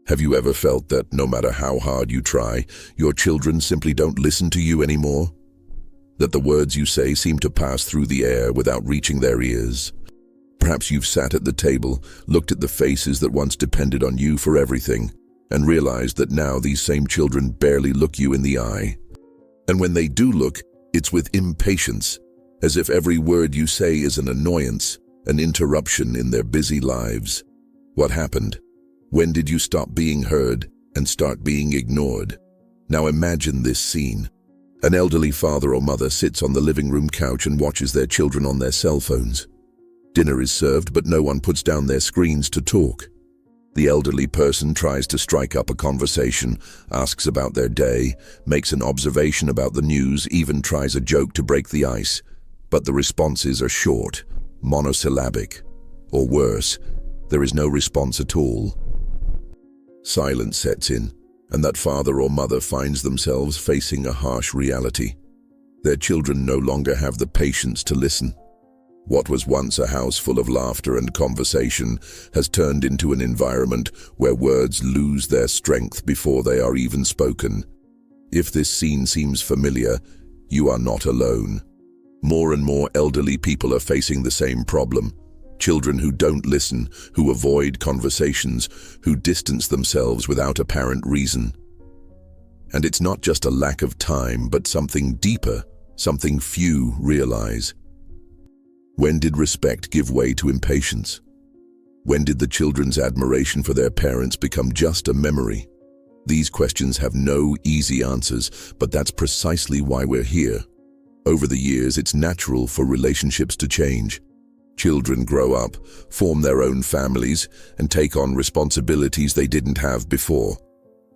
Have you ever felt that no matter how hard you try, your children simply don't listen to you anymore? That the words you say seem to pass through the air without reaching their ears? Perhaps you've sat at the table, looked at the faces that once depended on you for everything, and realized that now these same children barely look you in the eye. And when they do look, it's with impatience, as if every word you say is an annoyance, an interruption in their busy lives. What happened? When did you stop being heard and start being ignored? Now imagine this scene. An elderly father or mother sits on the living room couch and watches their children on their cell phones. Dinner is served, but no one puts down their screens to talk. The elderly person tries to strike up a conversation, asks about their day, makes an observation about the news, even tries a joke to break the ice. But the responses are short, monosyllabic, or worse, there is no response at all. Silence sets in, and that father or mother finds themselves facing a harsh reality. Their children no longer have the patience to listen. What was once a house full of laughter and conversation has turned into an environment where words lose their strength before they are even spoken. If this scene seems familiar, you are not alone. More and more elderly people are facing the same problem. Children who don't listen, who avoid conversations, who distance themselves without apparent reason. And it's not just a lack of time, but something deeper, something few realize. When did respect give way to impatience? When did the children's admiration for their parents become just a memory? These questions have no easy answers, but that's precisely why we're here. Over the years, it's natural for relationships to change. Children grow up, form their own families, and take on responsibilities they didn't have before.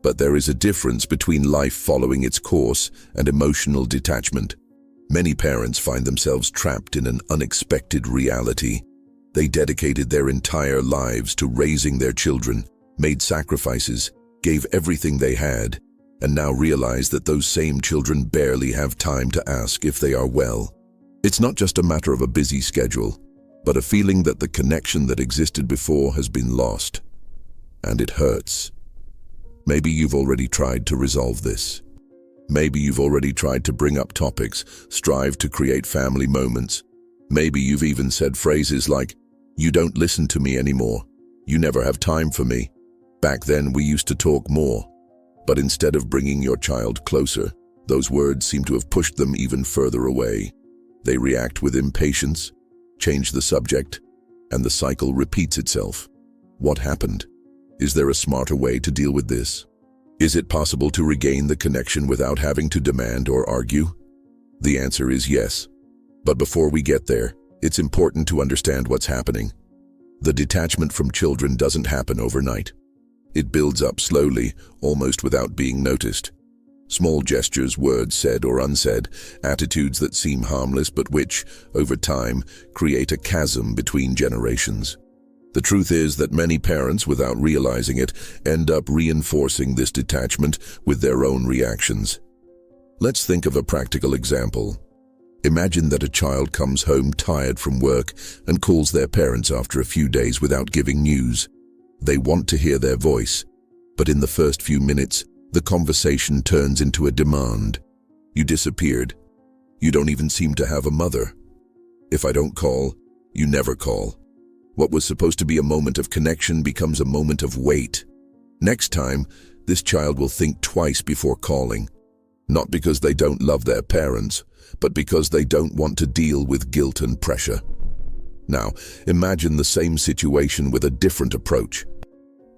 But there is a difference between life following its course and emotional detachment. Many parents find themselves trapped in an unexpected reality. They dedicated their entire lives to raising their children, made sacrifices, gave everything they had, and now realize that those same children barely have time to ask if they are well. It's not just a matter of a busy schedule, but a feeling that the connection that existed before has been lost. And it hurts. Maybe you've already tried to resolve this. Maybe you've already tried to bring up topics, strive to create family moments. Maybe you've even said phrases like, "You don't listen to me anymore. You never have time for me. Back then we used to talk more." But instead of bringing your child closer, those words seem to have pushed them even further away. They react with impatience, change the subject, and the cycle repeats itself. What happened? Is there a smarter way to deal with this? Is it possible to regain the connection without having to demand or argue? The answer is yes. But before we get there, it's important to understand what's happening. The detachment from children doesn't happen overnight. It builds up slowly, almost without being noticed. Small gestures, words said or unsaid, attitudes that seem harmless but which, over time, create a chasm between generations. The truth is that many parents, without realizing it, end up reinforcing this detachment with their own reactions. Let's think of a practical example. Imagine that a child comes home tired from work and calls their parents after a few days without giving news. They want to hear their voice, but in the first few minutes, the conversation turns into a demand. "You disappeared. You don't even seem to have a mother. If I don't call, you never call." What was supposed to be a moment of connection becomes a moment of wait. Next time, this child will think twice before calling. Not because they don't love their parents, but because they don't want to deal with guilt and pressure. Now, imagine the same situation with a different approach.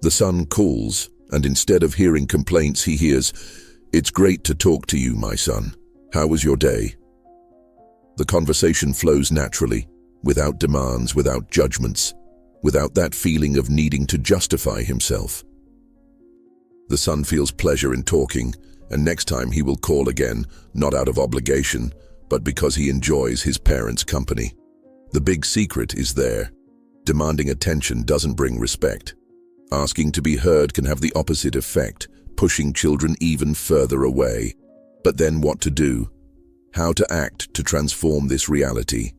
The son calls, and instead of hearing complaints, he hears, "It's great to talk to you, my son. How was your day?" The conversation flows naturally, without demands, without judgments, without that feeling of needing to justify himself. The son feels pleasure in talking, and next time he will call again, not out of obligation, but because he enjoys his parents' company. The big secret is there. Demanding attention doesn't bring respect. Asking to be heard can have the opposite effect, pushing children even further away. But then what to do? How to act to transform this reality?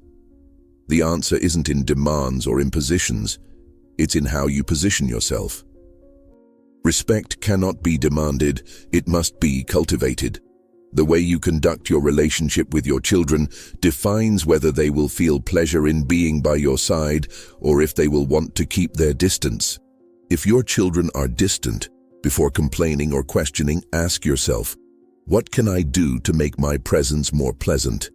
The answer isn't in demands or impositions, it's in how you position yourself. Respect cannot be demanded, it must be cultivated. The way you conduct your relationship with your children defines whether they will feel pleasure in being by your side or if they will want to keep their distance. If your children are distant, before complaining or questioning, ask yourself, what can I do to make my presence more pleasant?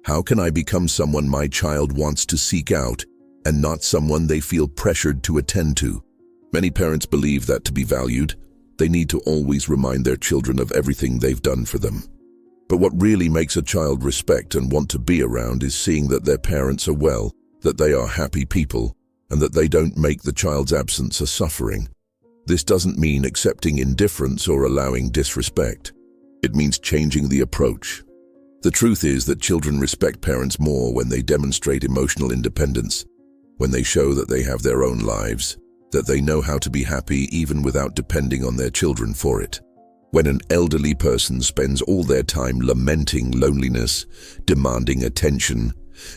How can I become someone my child wants to seek out and not someone they feel pressured to attend to? Many parents believe that to be valued, they need to always remind their children of everything they've done for them. But what really makes a child respect and want to be around is seeing that their parents are well, that they are happy people, and that they don't make the child's absence a suffering. This doesn't mean accepting indifference or allowing disrespect. It means changing the approach. The truth is that children respect parents more when they demonstrate emotional independence, when they show that they have their own lives, that they know how to be happy even without depending on their children for it. When an elderly person spends all their time lamenting loneliness, demanding attention,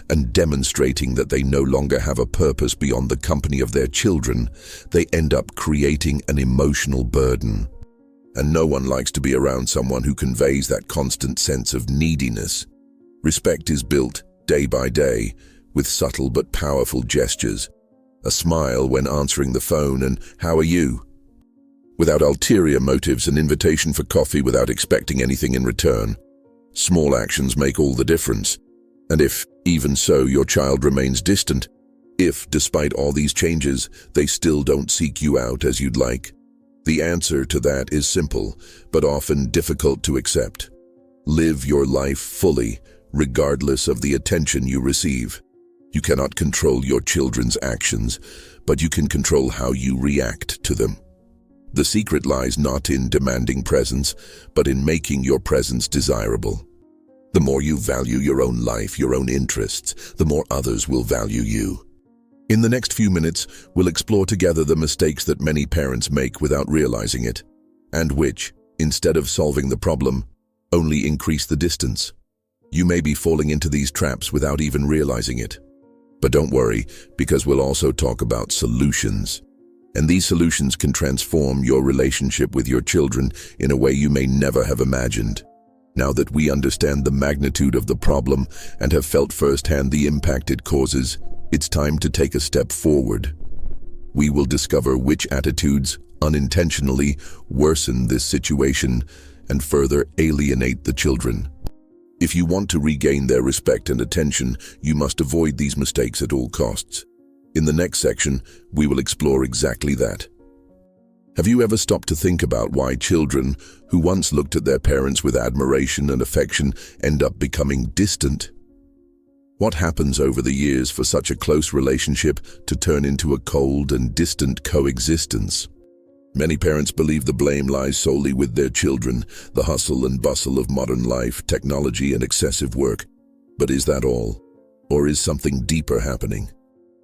and demonstrating that they no longer have a purpose beyond the company of their children, they end up creating an emotional burden. And no one likes to be around someone who conveys that constant sense of neediness. Respect is built day by day with subtle but powerful gestures. A smile when answering the phone and "How are you?" Without ulterior motives, an invitation for coffee without expecting anything in return. Small actions make all the difference. And if, even so, your child remains distant, if, despite all these changes, they still don't seek you out as you'd like, the answer to that is simple, but often difficult to accept. Live your life fully, regardless of the attention you receive. You cannot control your children's actions, but you can control how you react to them. The secret lies not in demanding presence, but in making your presence desirable. The more you value your own life, your own interests, the more others will value you. In the next few minutes, we'll explore together the mistakes that many parents make without realizing it, and which, instead of solving the problem, only increase the distance. You may be falling into these traps without even realizing it. But don't worry, because we'll also talk about solutions. And these solutions can transform your relationship with your children in a way you may never have imagined. Now that we understand the magnitude of the problem and have felt firsthand the impact it causes, it's time to take a step forward. We will discover which attitudes unintentionally worsen this situation and further alienate the children. If you want to regain their respect and attention, you must avoid these mistakes at all costs. In the next section, we will explore exactly that. Have you ever stopped to think about why children who once looked at their parents with admiration and affection end up becoming distant? What happens over the years for such a close relationship to turn into a cold and distant coexistence? Many parents believe the blame lies solely with their children, the hustle and bustle of modern life, technology, and excessive work. But is that all? Or is something deeper happening?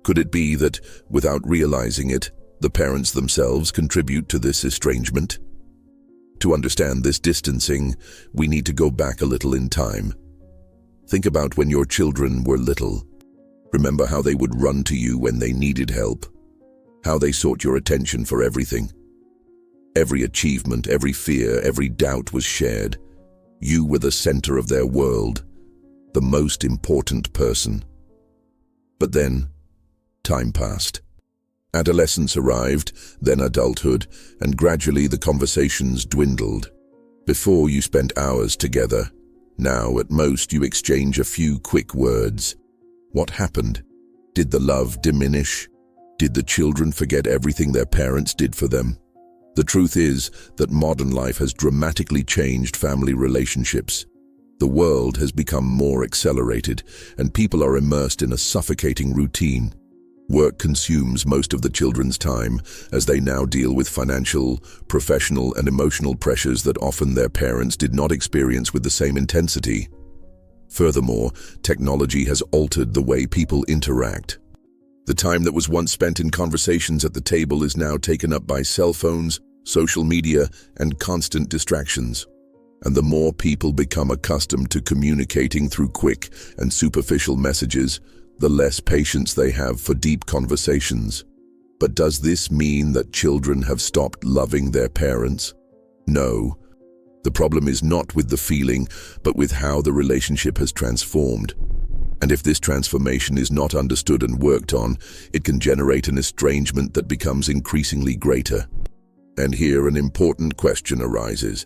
Could it be that, without realizing it, the parents themselves contribute to this estrangement? To understand this distancing, we need to go back a little in time. Think about when your children were little. Remember how they would run to you when they needed help, how they sought your attention for everything. Every achievement, every fear, every doubt was shared. You were the center of their world, the most important person. But then, time passed. Adolescence arrived, then adulthood, and gradually the conversations dwindled. Before you spent hours together. Now, at most, you exchange a few quick words. What happened? Did the love diminish? Did the children forget everything their parents did for them? The truth is that modern life has dramatically changed family relationships. The world has become more accelerated, and people are immersed in a suffocating routine. Work consumes most of the children's time, as they now deal with financial, professional, and emotional pressures that often their parents did not experience with the same intensity. Furthermore, technology has altered the way people interact. The time that was once spent in conversations at the table is now taken up by cell phones, social media, and constant distractions. And the more people become accustomed to communicating through quick and superficial messages, the less patience they have for deep conversations. But does this mean that children have stopped loving their parents? No. The problem is not with the feeling, but with how the relationship has transformed. And if this transformation is not understood and worked on, it can generate an estrangement that becomes increasingly greater. And here an important question arises.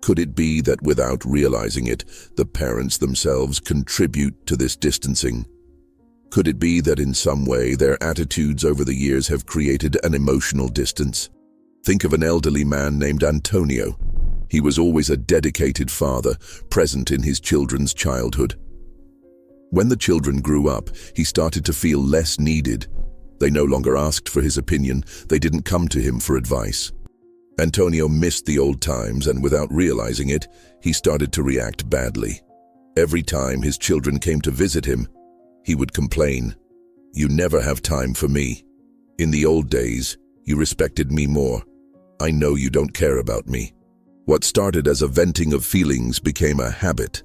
Could it be that without realizing it, the parents themselves contribute to this distancing? Could it be that in some way their attitudes over the years have created an emotional distance? Think of an elderly man named Antonio. He was always a dedicated father, present in his children's childhood. When the children grew up, he started to feel less needed. They no longer asked for his opinion, they didn't come to him for advice. Antonio missed the old times, and without realizing it, he started to react badly. Every time his children came to visit him, he would complain, "You never have time for me. In the old days, you respected me more. I know you don't care about me." What started as a venting of feelings became a habit.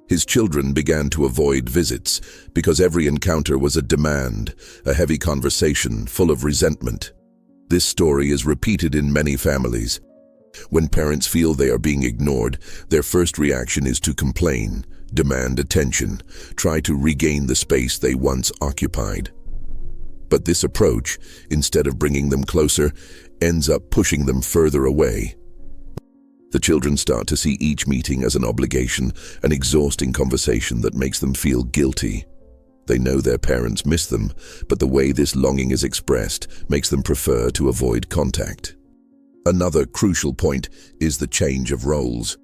His children began to avoid visits because every encounter was a demand, a heavy conversation full of resentment. This story is repeated in many families. When parents feel they are being ignored, their first reaction is to complain, demand attention, try to regain the space they once occupied. But this approach, instead of bringing them closer, ends up pushing them further away. The children start to see each meeting as an obligation, an exhausting conversation that makes them feel guilty. They know their parents miss them, but the way this longing is expressed makes them prefer to avoid contact. Another crucial point is the change of roles.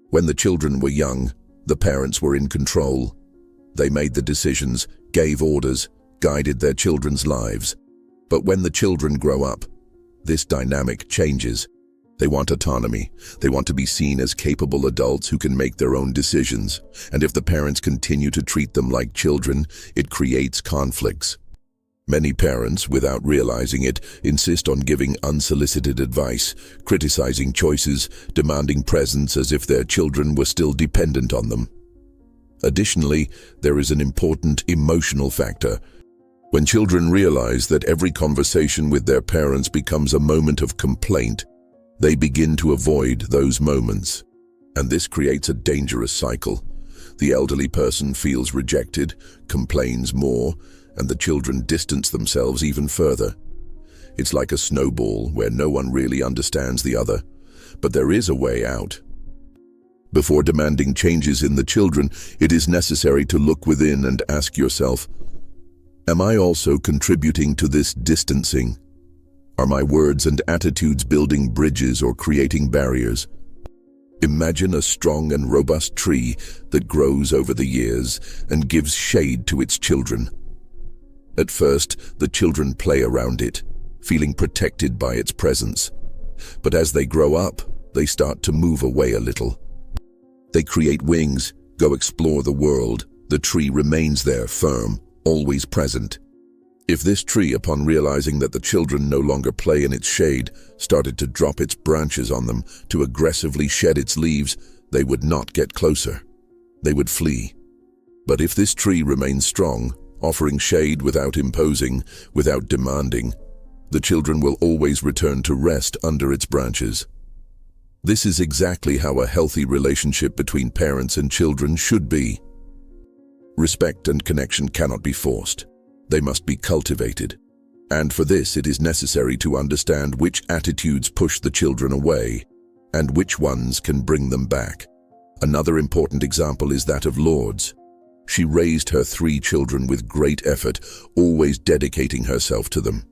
When the children were young, the parents were in control. They made the decisions, gave orders, guided their children's lives. But when the children grow up, this dynamic changes. They want autonomy. They want to be seen as capable adults who can make their own decisions. And if the parents continue to treat them like children, it creates conflicts. Many parents, without realizing it, insist on giving unsolicited advice, criticizing choices, demanding presence as if their children were still dependent on them. Additionally, there is an important emotional factor. When children realize that every conversation with their parents becomes a moment of complaint, they begin to avoid those moments. And this creates a dangerous cycle. The elderly person feels rejected, complains more, and the children distance themselves even further. It's like a snowball where no one really understands the other, but there is a way out. Before demanding changes in the children, it is necessary to look within and ask yourself, am I also contributing to this distancing? Are my words and attitudes building bridges or creating barriers? Imagine a strong and robust tree that grows over the years and gives shade to its children. At first, the children play around it, feeling protected by its presence. But as they grow up, they start to move away a little. They create wings, go explore the world. The tree remains there, firm, always present. If this tree, upon realizing that the children no longer play in its shade, started to drop its branches on them, to aggressively shed its leaves, they would not get closer. They would flee. But if this tree remains strong, offering shade without imposing, without demanding, the children will always return to rest under its branches. This is exactly how a healthy relationship between parents and children should be. Respect and connection cannot be forced. They must be cultivated. And for this, it is necessary to understand which attitudes push the children away and which ones can bring them back. Another important example is that of Lourdes. She raised her 3 children with great effort, always dedicating herself to them.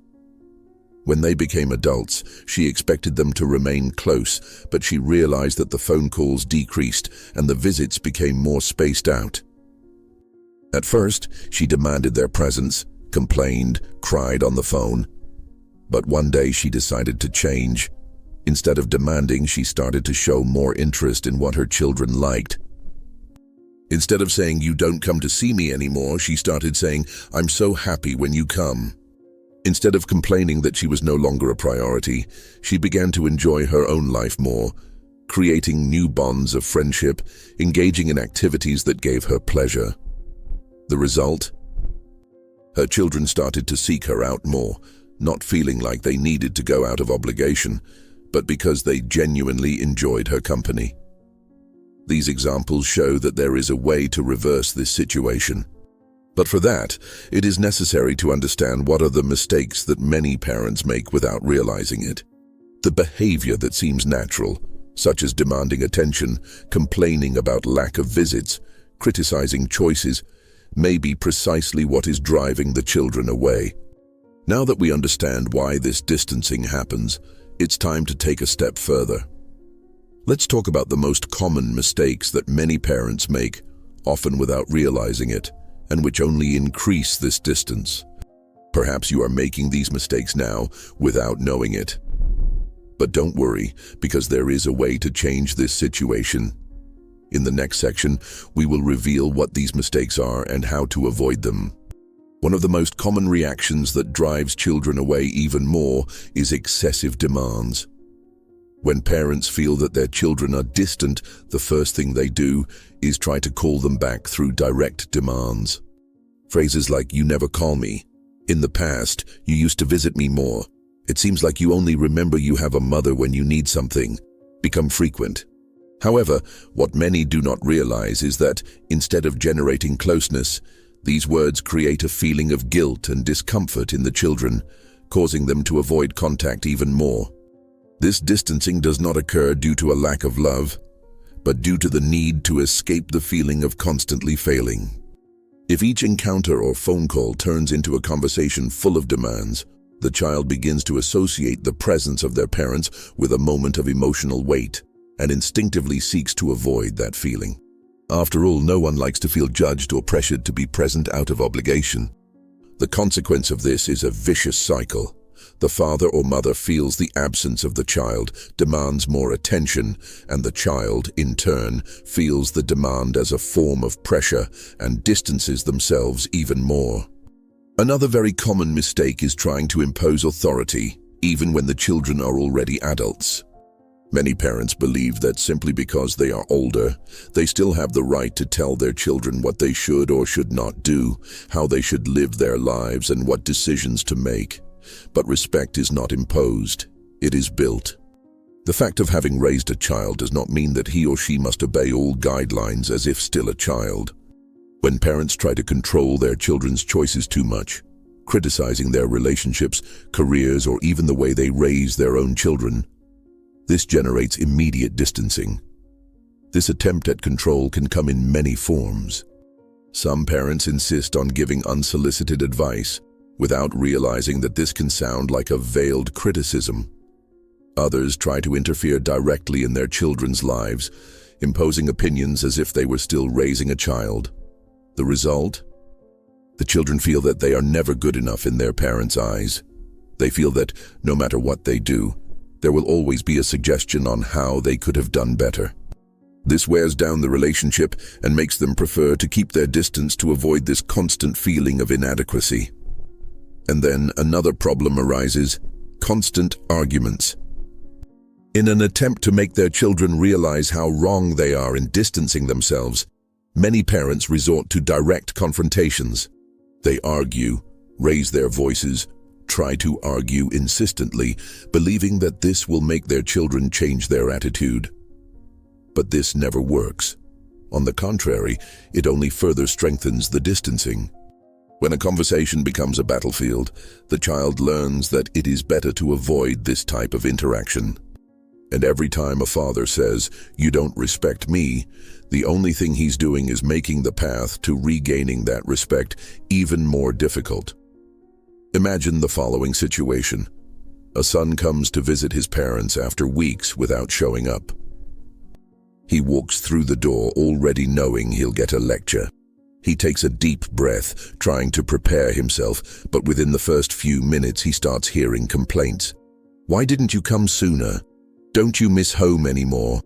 When they became adults, she expected them to remain close, but she realized that the phone calls decreased and the visits became more spaced out. At first, she demanded their presence, complained, cried on the phone. But one day she decided to change. Instead of demanding, she started to show more interest in what her children liked. Instead of saying, "You don't come to see me anymore," she started saying, "I'm so happy when you come." Instead of complaining that she was no longer a priority, she began to enjoy her own life more, creating new bonds of friendship, engaging in activities that gave her pleasure. The result? Her children started to seek her out more. not feeling like they needed to go out of obligation, but because they genuinely enjoyed her company. These examples show that there is a way to reverse this situation. But for that, it is necessary to understand what are the mistakes that many parents make without realizing it. The behavior that seems natural, such as demanding attention, complaining about lack of visits, criticizing choices, may be precisely what is driving the children away. Now that we understand why this distancing happens, it's time to take a step further. Let's talk about the most common mistakes that many parents make, often without realizing it, and which only increase this distance. Perhaps you are making these mistakes now without knowing it. But don't worry, because there is a way to change this situation. In the next section, we will reveal what these mistakes are and how to avoid them. One of the most common reactions that drives children away even more is excessive demands. When parents feel that their children are distant, the first thing they do is try to call them back through direct demands. Phrases like, "You never call me," "In the past, you used to visit me more," "It seems like you only remember you have a mother when you need something," become frequent. However, what many do not realize is that, instead of generating closeness, these words create a feeling of guilt and discomfort in the children, causing them to avoid contact even more. This distancing does not occur due to a lack of love, but due to the need to escape the feeling of constantly failing. If each encounter or phone call turns into a conversation full of demands, the child begins to associate the presence of their parents with a moment of emotional weight and instinctively seeks to avoid that feeling. After all, no one likes to feel judged or pressured to be present out of obligation. The consequence of this is a vicious cycle. The father or mother feels the absence of the child, demands more attention, and the child, in turn, feels the demand as a form of pressure and distances themselves even more. Another very common mistake is trying to impose authority, even when the children are already adults. Many parents believe that simply because they are older, they still have the right to tell their children what they should or should not do, how they should live their lives, and what decisions to make. But respect is not imposed, it is built. The fact of having raised a child does not mean that he or she must obey all guidelines as if still a child. When parents try to control their children's choices too much, criticizing their relationships, careers, or even the way they raise their own children, this generates immediate distancing. This attempt at control can come in many forms. Some parents insist on giving unsolicited advice, without realizing that this can sound like a veiled criticism. Others try to interfere directly in their children's lives, imposing opinions as if they were still raising a child. The result? The children feel that they are never good enough in their parents' eyes. They feel that, no matter what they do, there will always be a suggestion on how they could have done better. This wears down the relationship and makes them prefer to keep their distance to avoid this constant feeling of inadequacy. And then another problem arises: constant arguments. In an attempt to make their children realize how wrong they are in distancing themselves, many parents resort to direct confrontations. They argue, raise their voices, try to argue insistently, believing that this will make their children change their attitude. But this never works. On the contrary, it only further strengthens the distancing. When a conversation becomes a battlefield, the child learns that it is better to avoid this type of interaction. And every time a father says, "You don't respect me," the only thing he's doing is making the path to regaining that respect even more difficult. Imagine the following situation. A son comes to visit his parents after weeks without showing up. He walks through the door already knowing he'll get a lecture. He takes a deep breath, trying to prepare himself, but within the first few minutes he starts hearing complaints. "Why didn't you come sooner? Don't you miss home anymore?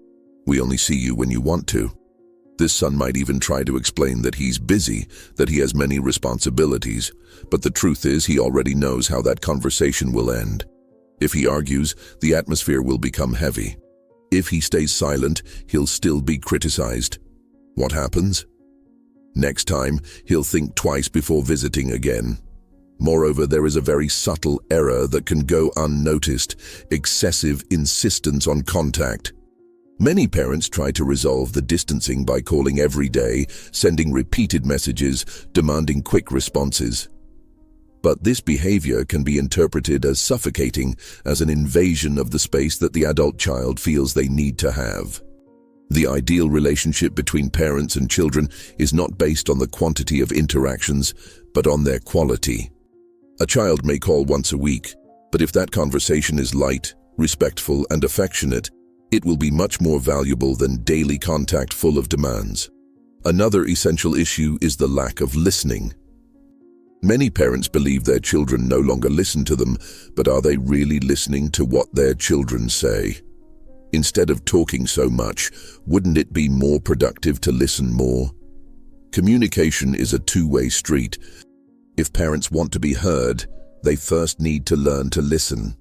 We only see you when you want to." This son might even try to explain that he's busy, that he has many responsibilities, but the truth is he already knows how that conversation will end. If he argues, the atmosphere will become heavy. If he stays silent, he'll still be criticized. What happens? Next time, he'll think twice before visiting again. Moreover, there is a very subtle error that can go unnoticed: excessive insistence on contact. Many parents try to resolve the distancing by calling every day, sending repeated messages, demanding quick responses. But this behavior can be interpreted as suffocating, as an invasion of the space that the adult child feels they need to have. The ideal relationship between parents and children is not based on the quantity of interactions, but on their quality. A child may call once a week, but if that conversation is light, respectful, and affectionate, it will be much more valuable than daily contact full of demands. Another essential issue is the lack of listening. Many parents believe their children no longer listen to them, but are they really listening to what their children say? Instead of talking so much, wouldn't it be more productive to listen more? Communication is a two-way street. If parents want to be heard, they first need to learn to listen.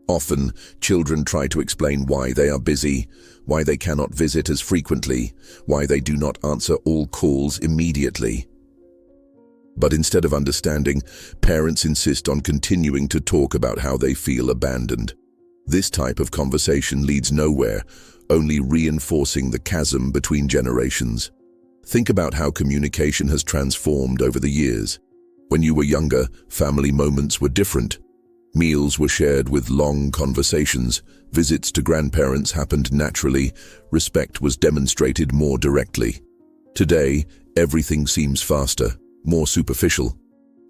Often, children try to explain why they are busy, why they cannot visit as frequently, why they do not answer all calls immediately. But instead of understanding, parents insist on continuing to talk about how they feel abandoned. This type of conversation leads nowhere, only reinforcing the chasm between generations. Think about how communication has transformed over the years. When you were younger, family moments were different. Meals were shared with long conversations, visits to grandparents happened naturally, respect was demonstrated more directly. Today, everything seems faster, more superficial.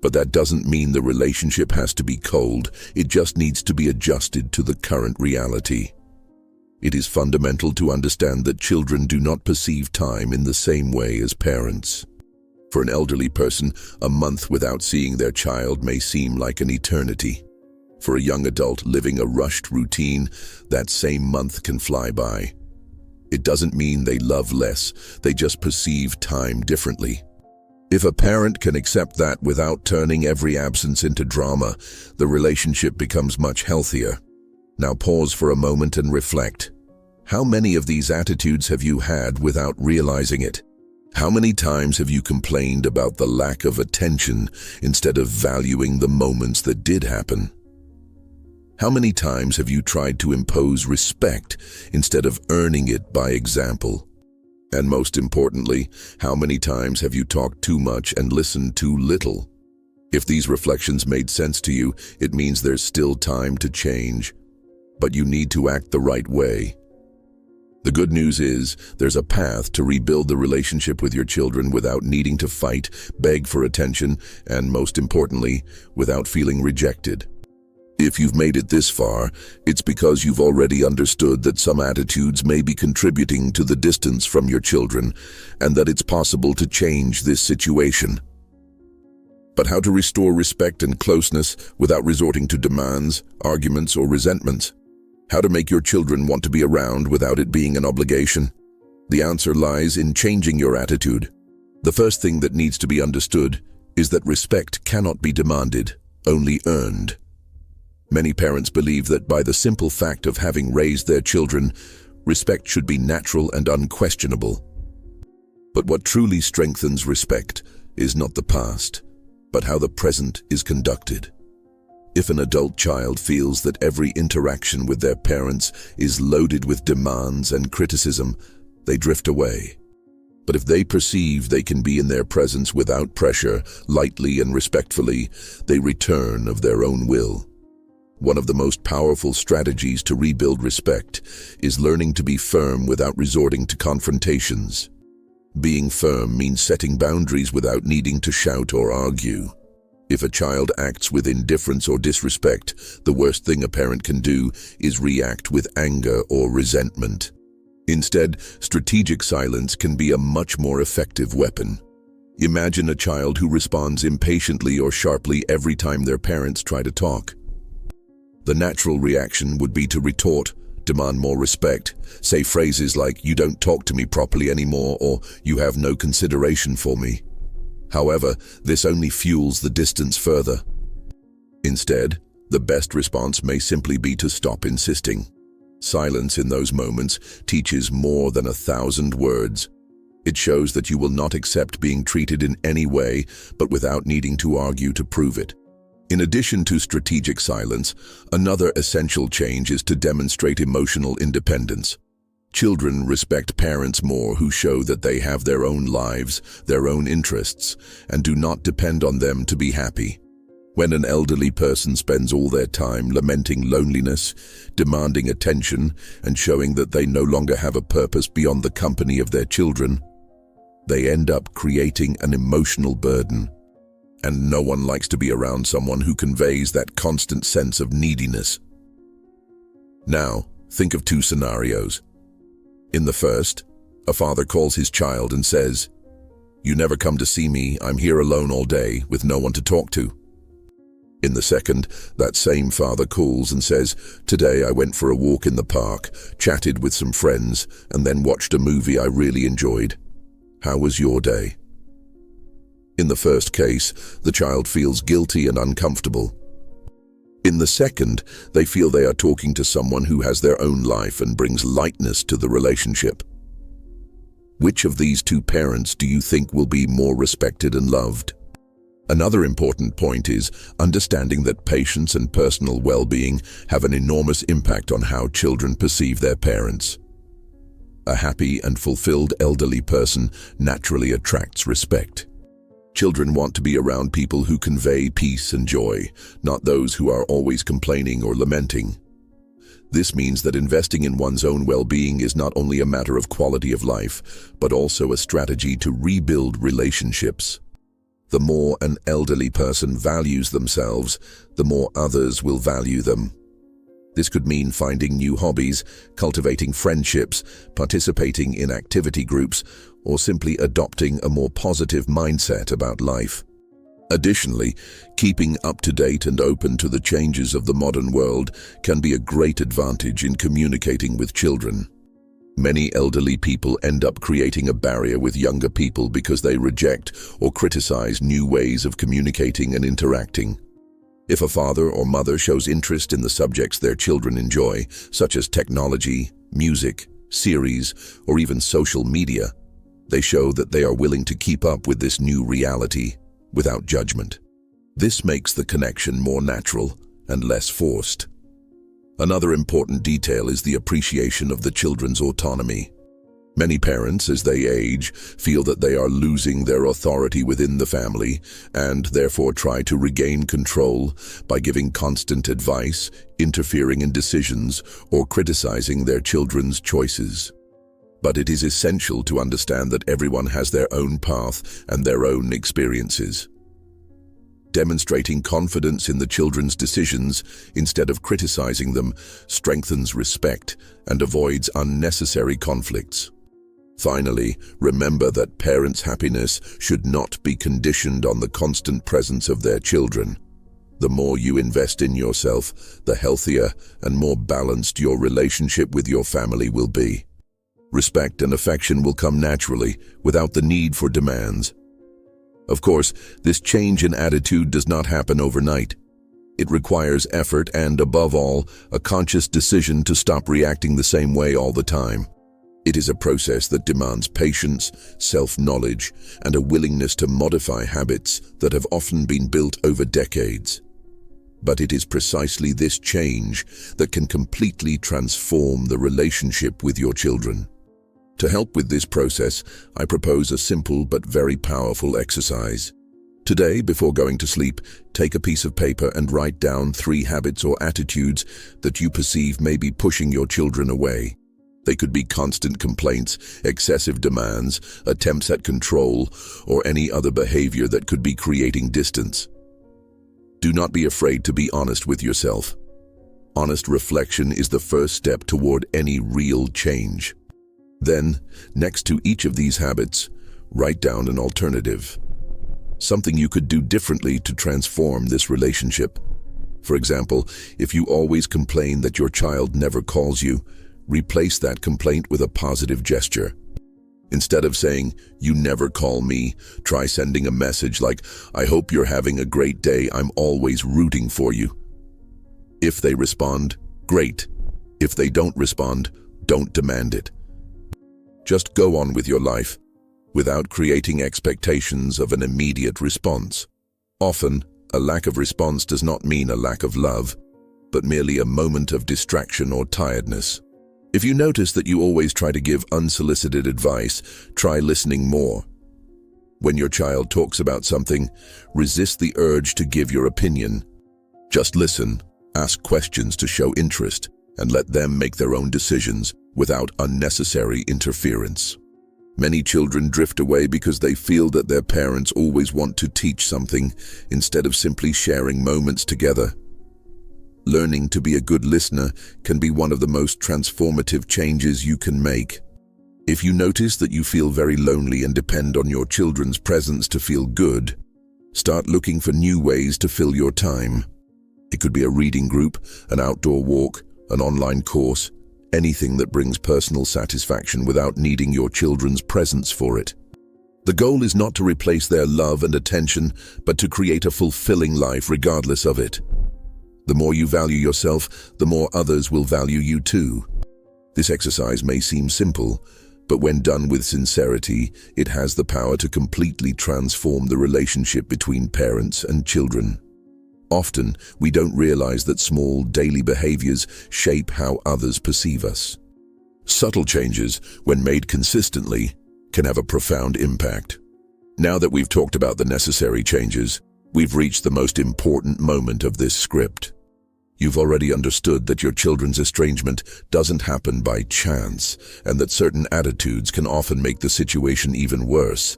But that doesn't mean the relationship has to be cold, it just needs to be adjusted to the current reality. It is fundamental to understand that children do not perceive time in the same way as parents. For an elderly person, a month without seeing their child may seem like an eternity. For a young adult living a rushed routine, that same month can fly by. It doesn't mean they love less, they just perceive time differently. If a parent can accept that without turning every absence into drama, the relationship becomes much healthier. Now pause for a moment and reflect. How many of these attitudes have you had without realizing it? How many times have you complained about the lack of attention instead of valuing the moments that did happen? How many times have you tried to impose respect instead of earning it by example? And most importantly, how many times have you talked too much and listened too little? If these reflections made sense to you, it means there's still time to change. But you need to act the right way. The good news is, there's a path to rebuild the relationship with your children without needing to fight, beg for attention, and most importantly, without feeling rejected. If you've made it this far, it's because you've already understood that some attitudes may be contributing to the distance from your children, and that it's possible to change this situation. But how to restore respect and closeness without resorting to demands, arguments, or resentments? How to make your children want to be around without it being an obligation? The answer lies in changing your attitude. The first thing that needs to be understood is that respect cannot be demanded, only earned. Many parents believe that by the simple fact of having raised their children, respect should be natural and unquestionable. But what truly strengthens respect is not the past, but how the present is conducted. If an adult child feels that every interaction with their parents is loaded with demands and criticism, they drift away. But if they perceive they can be in their presence without pressure, lightly and respectfully, they return of their own will. One of the most powerful strategies to rebuild respect is learning to be firm without resorting to confrontations. Being firm means setting boundaries without needing to shout or argue. If a child acts with indifference or disrespect, the worst thing a parent can do is react with anger or resentment. Instead, strategic silence can be a much more effective weapon. Imagine a child who responds impatiently or sharply every time their parents try to talk. The natural reaction would be to retort, demand more respect, say phrases like, "You don't talk to me properly anymore," or "You have no consideration for me." However, this only fuels the distance further. Instead, the best response may simply be to stop insisting. Silence in those moments teaches more than 1,000 words. It shows that you will not accept being treated in any way, but without needing to argue to prove it. In addition to strategic silence, another essential change is to demonstrate emotional independence. Children respect parents more who show that they have their own lives, their own interests, and do not depend on them to be happy. When an elderly person spends all their time lamenting loneliness, demanding attention, and showing that they no longer have a purpose beyond the company of their children, they end up creating an emotional burden. And no one likes to be around someone who conveys that constant sense of neediness. Now, think of two scenarios. In the first, a father calls his child and says, "You never come to see me, I'm here alone all day with no one to talk to." In the second, that same father calls and says, "Today I went for a walk in the park, chatted with some friends, and then watched a movie I really enjoyed. How was your day?" In the first case, the child feels guilty and uncomfortable. In the second, they feel they are talking to someone who has their own life and brings lightness to the relationship. Which of these two parents do you think will be more respected and loved? Another important point is understanding that patience and personal well-being have an enormous impact on how children perceive their parents. A happy and fulfilled elderly person naturally attracts respect. Children want to be around people who convey peace and joy, not those who are always complaining or lamenting. This means that investing in one's own well-being is not only a matter of quality of life, but also a strategy to rebuild relationships. The more an elderly person values themselves, the more others will value them. This could mean finding new hobbies, cultivating friendships, participating in activity groups, or simply adopting a more positive mindset about life. Additionally, keeping up to date and open to the changes of the modern world can be a great advantage in communicating with children. Many elderly people end up creating a barrier with younger people because they reject or criticize new ways of communicating and interacting. If a father or mother shows interest in the subjects their children enjoy, such as technology, music, series, or even social media, they show that they are willing to keep up with this new reality without judgment. This makes the connection more natural and less forced. Another important detail is the appreciation of the children's autonomy. Many parents, as they age, feel that they are losing their authority within the family and therefore try to regain control by giving constant advice, interfering in decisions, or criticizing their children's choices. But it is essential to understand that everyone has their own path and their own experiences. Demonstrating confidence in the children's decisions instead of criticizing them strengthens respect and avoids unnecessary conflicts. Finally, remember that parents' happiness should not be conditioned on the constant presence of their children. The more you invest in yourself, the healthier and more balanced your relationship with your family will be. Respect and affection will come naturally, without the need for demands. Of course, this change in attitude does not happen overnight. It requires effort and, above all, a conscious decision to stop reacting the same way all the time. It is a process that demands patience, self-knowledge, and a willingness to modify habits that have often been built over decades. But it is precisely this change that can completely transform the relationship with your children. To help with this process, I propose a simple but very powerful exercise. Today, before going to sleep, take a piece of paper and write down 3 habits or attitudes that you perceive may be pushing your children away. They could be constant complaints, excessive demands, attempts at control, or any other behavior that could be creating distance. Do not be afraid to be honest with yourself. Honest reflection is the first step toward any real change. Then, next to each of these habits, write down an alternative. Something you could do differently to transform this relationship. For example, if you always complain that your child never calls you, replace that complaint with a positive gesture. Instead of saying, "You never call me," try sending a message like, "I hope you're having a great day, I'm always rooting for you." If they respond, great. If they don't respond, don't demand it. Just go on with your life. without creating expectations of an immediate response. Often, a lack of response does not mean a lack of love, but merely a moment of distraction or tiredness. If you notice that you always try to give unsolicited advice, try listening more. When your child talks about something, resist the urge to give your opinion. Just listen, ask questions to show interest, and let them make their own decisions without unnecessary interference. Many children drift away because they feel that their parents always want to teach something instead of simply sharing moments together. Learning to be a good listener can be one of the most transformative changes you can make. If you notice that you feel very lonely and depend on your children's presence to feel good, start looking for new ways to fill your time. It could be a reading group, an outdoor walk, an online course, anything that brings personal satisfaction without needing your children's presence for it. The goal is not to replace their love and attention, but to create a fulfilling life regardless of it. The more you value yourself, the more others will value you too. This exercise may seem simple, but when done with sincerity, it has the power to completely transform the relationship between parents and children. Often, we don't realize that small, daily behaviors shape how others perceive us. Subtle changes, when made consistently, can have a profound impact. Now that we've talked about the necessary changes, we've reached the most important moment of this script. You've already understood that your children's estrangement doesn't happen by chance, and that certain attitudes can often make the situation even worse.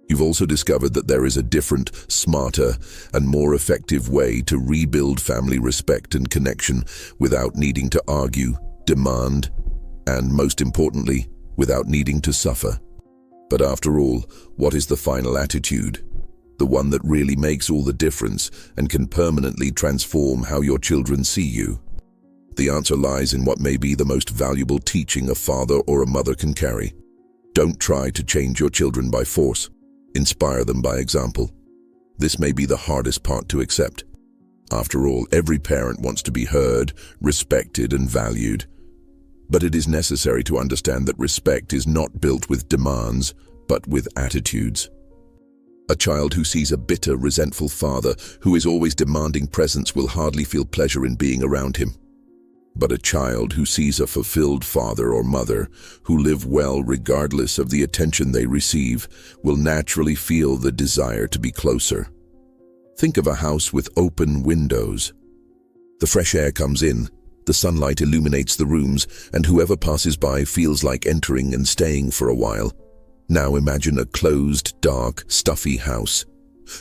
You've also discovered that there is a different, smarter, and more effective way to rebuild family respect and connection without needing to argue, demand, and, most importantly, without needing to suffer. But after all, what is the final attitude? The one that really makes all the difference and can permanently transform how your children see you. The answer lies in what may be the most valuable teaching a father or a mother can carry. Don't try to change your children by force. Inspire them by example. This may be the hardest part to accept. After all, every parent wants to be heard, respected, and valued. But it is necessary to understand that respect is not built with demands, but with attitudes. A child who sees a bitter, resentful father who is always demanding presence will hardly feel pleasure in being around him. But a child who sees a fulfilled father or mother who live well regardless of the attention they receive will naturally feel the desire to be closer. Think of a house with open windows. The fresh air comes in, the sunlight illuminates the rooms, and whoever passes by feels like entering and staying for a while. Now imagine a closed, dark, stuffy house.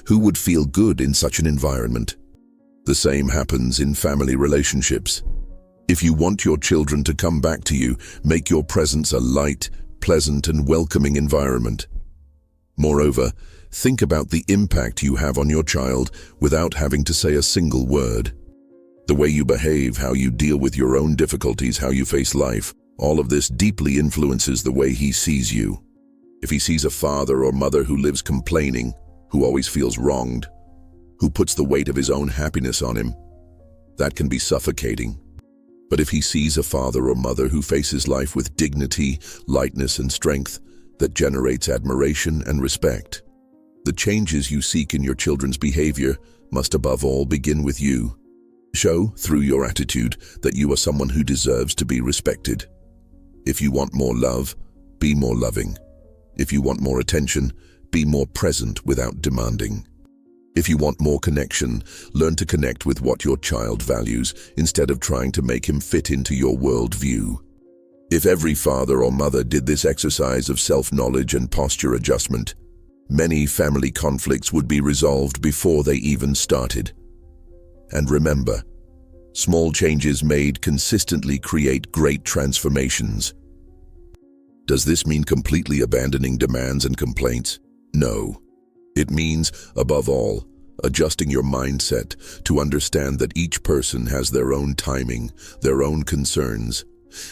Who would feel good in such an environment? The same happens in family relationships. If you want your children to come back to you, make your presence a light, pleasant, and welcoming environment. Moreover, think about the impact you have on your child without having to say a single word. The way you behave, how you deal with your own difficulties, how you face life, all of this deeply influences the way he sees you. If he sees a father or mother who lives complaining, who always feels wronged, who puts the weight of his own happiness on him, that can be suffocating. But if he sees a father or mother who faces life with dignity, lightness, and strength, that generates admiration and respect. The changes you seek in your children's behavior must above all begin with you. Show, through your attitude, that you are someone who deserves to be respected. If you want more love, be more loving. If you want more attention, be more present without demanding. If you want more connection, learn to connect with what your child values instead of trying to make him fit into your worldview. If every father or mother did this exercise of self-knowledge and posture adjustment, many family conflicts would be resolved before they even started. And remember, small changes made consistently create great transformations. Does this mean completely abandoning demands and complaints? No. It means, above all, adjusting your mindset to understand that each person has their own timing, their own concerns,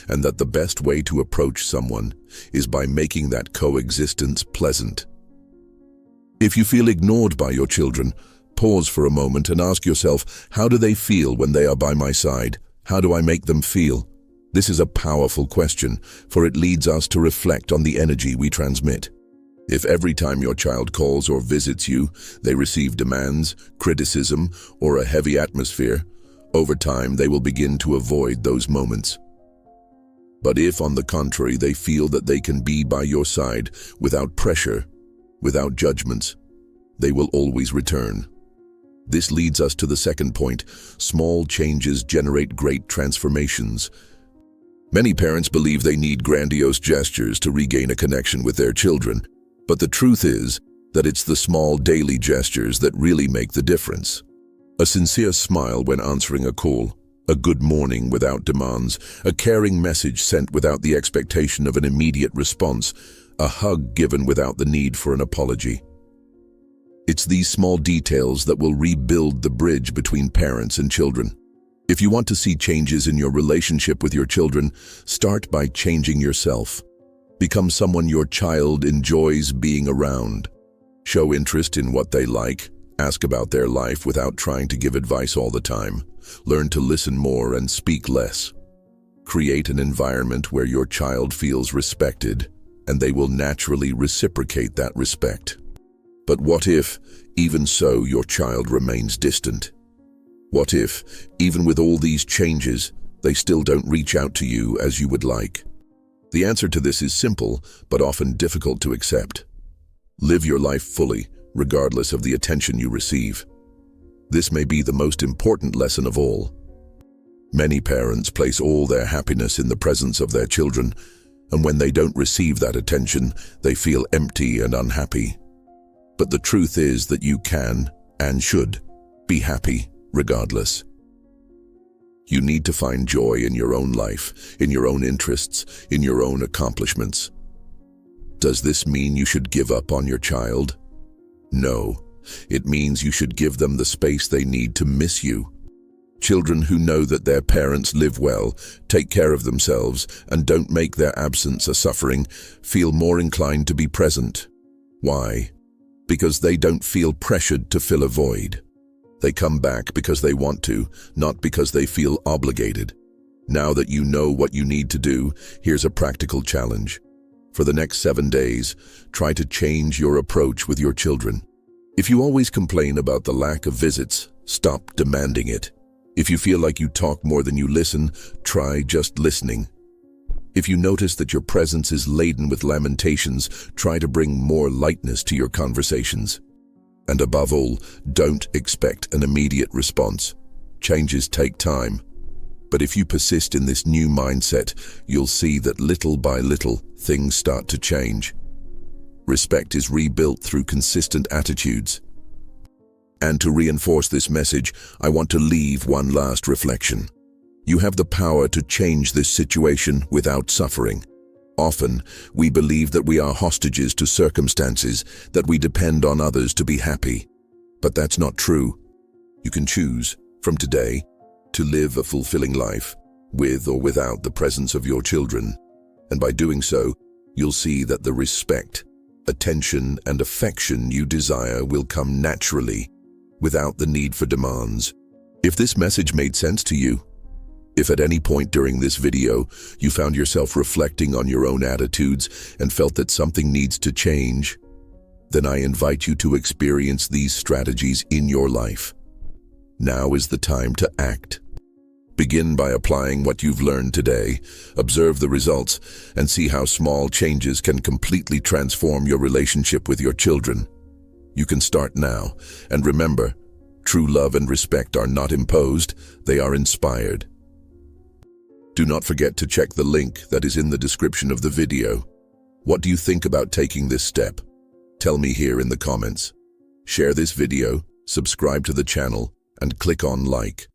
and that the best way to approach someone is by making that coexistence pleasant. If you feel ignored by your children, pause for a moment and ask yourself, how do they feel when they are by my side? How do I make them feel? This is a powerful question, for it leads us to reflect on the energy we transmit. If every time your child calls or visits you, they receive demands, criticism, or a heavy atmosphere, over time they will begin to avoid those moments. But if, on the contrary, they feel that they can be by your side without pressure, without judgments, they will always return. This leads us to the second point: small changes generate great transformations. Many parents believe they need grandiose gestures to regain a connection with their children, but the truth is that it's the small daily gestures that really make the difference. A sincere smile when answering a call, a good morning without demands, a caring message sent without the expectation of an immediate response, a hug given without the need for an apology. It's these small details that will rebuild the bridge between parents and children. If you want to see changes in your relationship with your children, start by changing yourself. Become someone your child enjoys being around. Show interest in what they like. Ask about their life without trying to give advice all the time. Learn to listen more and speak less. Create an environment where your child feels respected, and they will naturally reciprocate that respect. But what if, even so, your child remains distant? What if, even with all these changes, they still don't reach out to you as you would like? The answer to this is simple, but often difficult to accept. Live your life fully, regardless of the attention you receive. This may be the most important lesson of all. Many parents place all their happiness in the presence of their children, and when they don't receive that attention, they feel empty and unhappy. But the truth is that you can, and should, be happy regardless. You need to find joy in your own life, in your own interests, in your own accomplishments. Does this mean you should give up on your child? No, it means you should give them the space they need to miss you. Children who know that their parents live well, take care of themselves, and don't make their absence a suffering, feel more inclined to be present. Why? Because they don't feel pressured to fill a void. They come back because they want to, not because they feel obligated. Now that you know what you need to do, here's a practical challenge. For the next 7 days, try to change your approach with your children. If you always complain about the lack of visits, stop demanding it. If you feel like you talk more than you listen, try just listening. If you notice that your presence is laden with lamentations, try to bring more lightness to your conversations. And above all, don't expect an immediate response. Changes take time. But if you persist in this new mindset, you'll see that little by little, things start to change. Respect is rebuilt through consistent attitudes. And to reinforce this message, I want to leave one last reflection. You have the power to change this situation without suffering. Often, we believe that we are hostages to circumstances, that we depend on others to be happy. But that's not true. You can choose, from today, to live a fulfilling life, with or without the presence of your children. And by doing so, you'll see that the respect, attention, and affection you desire will come naturally, without the need for demands. If this message made sense to you, if at any point during this video you found yourself reflecting on your own attitudes and felt that something needs to change, then I invite you to experience these strategies in your life. Now is the time to act. Begin by applying what you've learned today, observe the results, and see how small changes can completely transform your relationship with your children. You can start now, and remember, true love and respect are not imposed, they are inspired. Do not forget to check the link that is in the description of the video. What do you think about taking this step? Tell me here in the comments. Share this video, subscribe to the channel, and click on like.